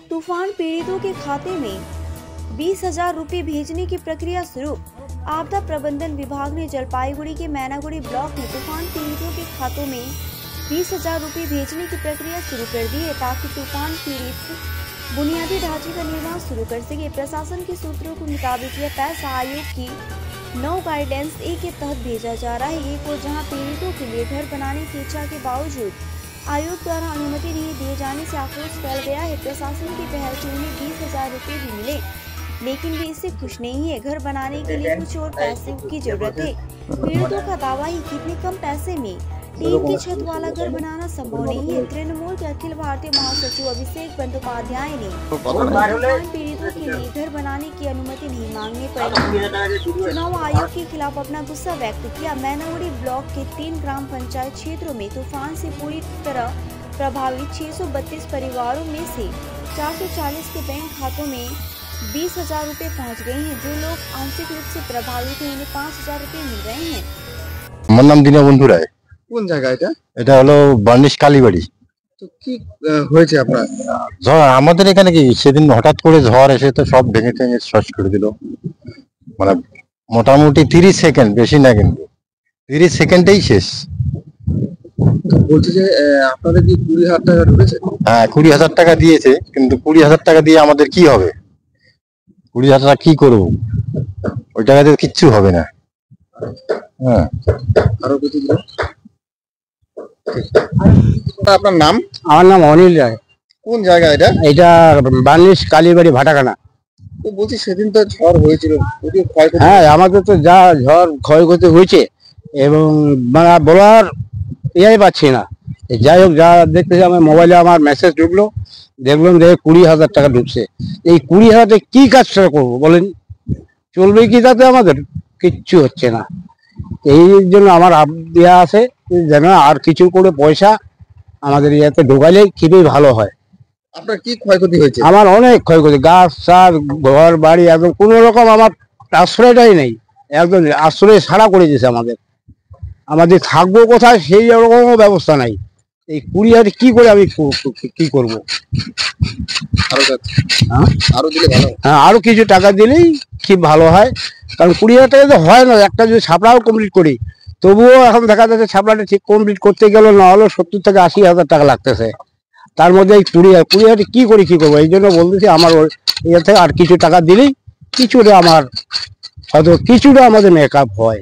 तूफान पीड़ितों के खाते में 20,000 रुपये भेजने की प्रक्रिया शुरू। आपदा प्रबंधन विभाग ने जलपाईगुड़ी के मैनागुड़ी ब्लॉक में तूफान पीड़ितों के खातों में 20,000 रुपये भेजने की प्रक्रिया शुरू कर दी है, ताकि तूफान पीड़ित बुनियादी ढांचे का निर्माण शुरू कर सके। प्रशासन के सूत्रों के मुताबिक यह पैसा आयोग की 9 गाइडेंस ए के तहत भेजा जा रहा है। एक और जहां पीड़ितों के लिए घर बनाने की इच्छा के बावजूद आयोग द्वारा अनुमति नहीं दिए जाने से आक्रोश फैल गया है। प्रशासन की पहल से उन्हें 20,000 रुपये भी मिले, लेकिन वे इससे खुश नहीं है। घर बनाने के लिए कुछ और पैसे की जरूरत है। पीड़ितों का दावा है कि इतने कम पैसे में टीन की छत वाला घर बनाना संभव नहीं है। तृणमूल के अखिल भारतीय महासचिव अभिषेक बंदोपाध्याय ने पीड़ितों के लिए घर बनाने की अनुमति नहीं मांगने पर चुनाव आयोग के खिलाफ अपना गुस्सा व्यक्त किया। मैनागुड़ी ब्लॉक के 3 ग्राम पंचायत क्षेत्रों में तूफान से पूरी तरह प्रभावित 632 परिवारों में से 440 के बैंक खातों में 20,000 रुपये पहुँच गए हैं। जो लोग आंशिक रूप से प्रभावित हैं उन्हें 5,000 रुपये मिल रहे हैं। আমার নাম দীনবন্ধু রায়। কোন জায়গা এটা? এটা হলো বার্নিশ কালীবাড়ি। তো কি হয়েছে আপনার? ঝড় আমাদের এখানে কি সেদিন হঠাৎ করে ঝড় এসে তো সব ভেঙে টেঙে শেষ করে দিল। মানে মোটামুটি 30 সেকেন্ড, বেশি না, কিন্তু 30 সেকেন্ডেই শেষ। তো বলছে যে আপনাদের কি 20,000 টাকা ঢুকেছে? হ্যাঁ, 20,000 টাকা দিয়েছে, কিন্তু 20,000 টাকা দিয়ে আমাদের কি হবে? 20,000 টাকা কি করবো? ওই টাকাতে কিচ্ছু হবে না। হ্যাঁ, আরো কিছু দিন। আপনার নাম? আমার নাম অনিল রায়। কোন জায়গা এটা? এটা বার্নিশ কালীবাড়ি ভাটাখানা। তো বলছি সেদিন তো ঝড় হয়েছিল, প্রচুর ক্ষয়ক্ষতি। হ্যাঁ, আমাদের তো যা ঝড় ক্ষয়ক্ষতি হয়েছে এবং বলার ইয়াই পাচ্ছি না। যাই হোক, যা দেখতেছি আমার মোবাইলে আমার মেসেজ ঢুকলো, দেখলাম যে 20,000 টাকা ঢুকছে। এই 20,000 টাকা কি কাজ করবো বলেন? চলবে কি তাতে? আমাদের কিচ্ছু হচ্ছে না। এই জন্য আমার দেওয়া আছে যেন আর কিছু করে পয়সা আমাদের ইয়াতে ঢোকালে খুবই ভালো হয়। আপনার কি ক্ষয়ক্ষতি হয়েছে? আমার অনেক ক্ষয়ক্ষতি, গাছ সার ঘর বাড়ি একদম কোন রকম আমার আশ্রয়টাই নেই, একদম আশ্রয় ছাড়া করে দিয়েছে আমাদের থাকবো কোথায় সেই রকম ব্যবস্থা নাই। এই 20,000 কি করে আমি কি করবো? আরো দিলে ভালো। হ্যাঁ, আরো কিছু টাকা দিলেই খুব ভালো হয়, কারণ 20,000 টাকা তো হয় না। একটা যদি ছাপড়াও কমপ্লিট করি, তবুও এখন দেখা যাচ্ছে ছাপড়াটা ঠিক কমপ্লিট করতে গেলে না হলেও 70 থেকে 80,000 টাকা লাগতেছে। তার মধ্যে এই 20,000 কি করে কি করবো? এই জন্য বলতেছি আমার ইয়ে থেকে আর কিছু টাকা দিলেই কিছুটা আমার হয়তো কিছুটা আমাদের মেকআপ হয়।